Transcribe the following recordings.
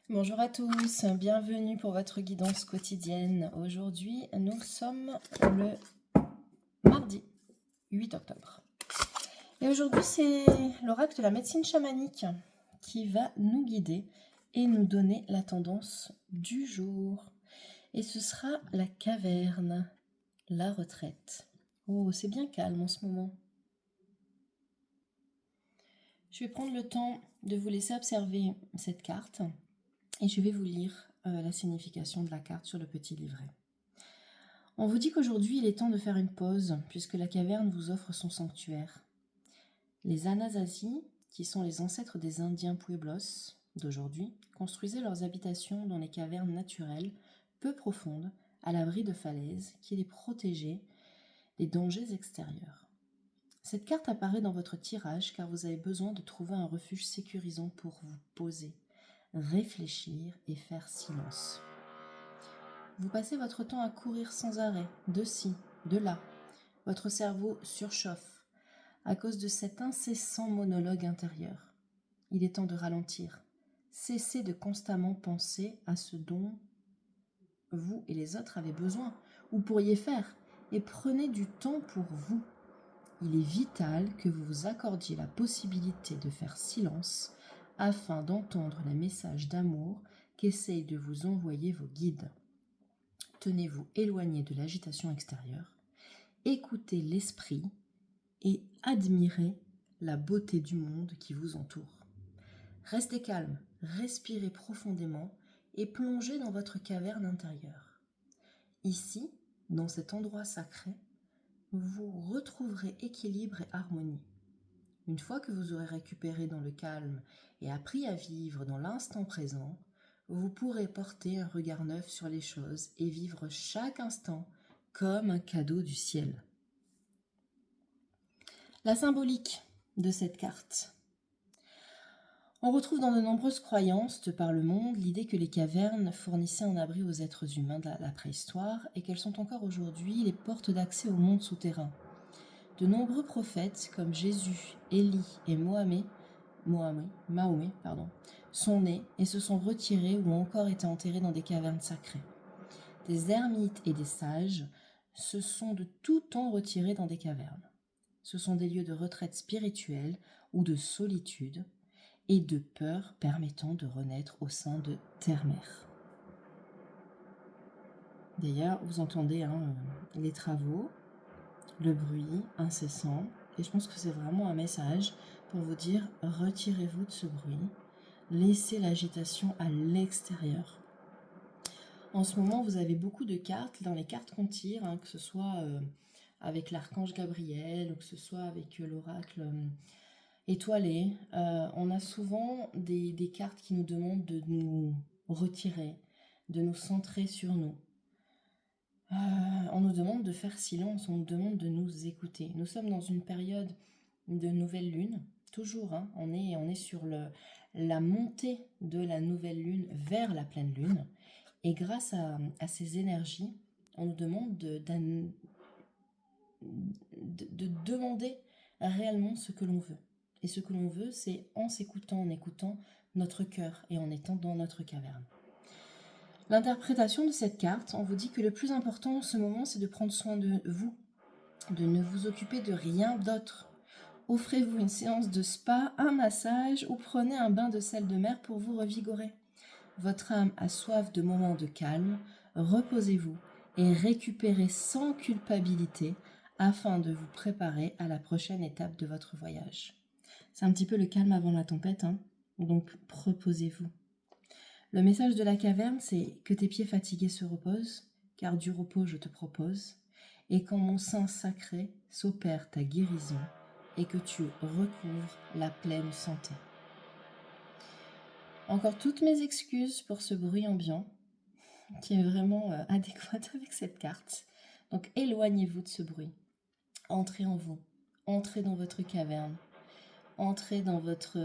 Bonjour à tous, bienvenue pour votre guidance quotidienne. Aujourd'hui, nous sommes le mardi 8 octobre. Et aujourd'hui, c'est l'oracle de la médecine chamanique qui va nous guider et nous donner la tendance du jour. Et ce sera la caverne, la retraite. Oh, c'est bien calme en ce moment. Je vais prendre le temps de vous laisser observer cette carte. Et je vais vous lire la signification de la carte sur le petit livret. On vous dit qu'aujourd'hui, il est temps de faire une pause, puisque la caverne vous offre son sanctuaire. Les Anasazi, qui sont les ancêtres des Indiens Pueblos d'aujourd'hui, construisaient leurs habitations dans les cavernes naturelles, peu profondes, à l'abri de falaises, qui les protégeaient des dangers extérieurs. Cette carte apparaît dans votre tirage, car vous avez besoin de trouver un refuge sécurisant pour vous poser, réfléchir et faire silence. Vous passez votre temps à courir sans arrêt, de ci, de là. Votre cerveau surchauffe à cause de cet incessant monologue intérieur. Il est temps de ralentir. Cessez de constamment penser à ce dont vous et les autres avez besoin ou pourriez faire, et prenez du temps pour vous. Il est vital que vous vous accordiez la possibilité de faire silence afin d'entendre les messages d'amour qu'essayent de vous envoyer vos guides. Tenez-vous éloigné de l'agitation extérieure, écoutez l'esprit et admirez la beauté du monde qui vous entoure. Restez calme, respirez profondément et plongez dans votre caverne intérieure. Ici, dans cet endroit sacré, vous retrouverez équilibre et harmonie. Une fois que vous aurez récupéré dans le calme et appris à vivre dans l'instant présent, vous pourrez porter un regard neuf sur les choses et vivre chaque instant comme un cadeau du ciel. La symbolique de cette carte. On retrouve dans de nombreuses croyances de par le monde l'idée que les cavernes fournissaient un abri aux êtres humains de la préhistoire et qu'elles sont encore aujourd'hui les portes d'accès au monde souterrain. De nombreux prophètes comme Jésus, Élie et Mahomet, sont nés et se sont retirés ou ont encore été enterrés dans des cavernes sacrées. Des ermites et des sages se sont de tout temps retirés dans des cavernes. Ce sont des lieux de retraite spirituelle ou de solitude et de peur permettant de renaître au sein de Terre-Mère. D'ailleurs, vous entendez les travaux, le bruit incessant, et je pense que c'est vraiment un message pour vous dire retirez-vous de ce bruit, laissez l'agitation à l'extérieur. En ce moment, vous avez beaucoup de cartes, dans les cartes qu'on tire, que ce soit avec l'archange Gabriel ou que ce soit avec l'oracle étoilé, on a souvent des cartes qui nous demandent de nous retirer, de nous centrer sur nous. On nous demande de faire silence, on nous demande de nous écouter. Nous sommes dans une période de nouvelle lune, toujours, on est sur la montée de la nouvelle lune vers la pleine lune. Et grâce à ces énergies, on nous demande de demander réellement ce que l'on veut. Et ce que l'on veut, c'est en s'écoutant, en écoutant notre cœur et en étant dans notre caverne. L'interprétation de cette carte, on vous dit que le plus important en ce moment, c'est de prendre soin de vous, de ne vous occuper de rien d'autre. Offrez-vous une séance de spa, un massage ou prenez un bain de sel de mer pour vous revigorer. Votre âme a soif de moments de calme, reposez-vous et récupérez sans culpabilité afin de vous préparer à la prochaine étape de votre voyage. C'est un petit peu le calme avant la tempête, donc reposez-vous. Le message de la caverne, c'est que tes pieds fatigués se reposent, car du repos je te propose, et qu'en mon sein sacré s'opère ta guérison, et que tu recouvres la pleine santé. Encore toutes mes excuses pour ce bruit ambiant, qui est vraiment adéquat avec cette carte. Donc éloignez-vous de ce bruit. Entrez en vous, entrez dans votre caverne, entrez dans votre...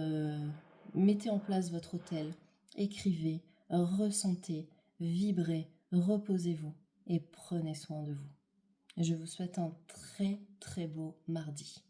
mettez en place votre hôtel, écrivez, ressentez, vibrez, reposez-vous et prenez soin de vous. Je vous souhaite un très très beau mardi.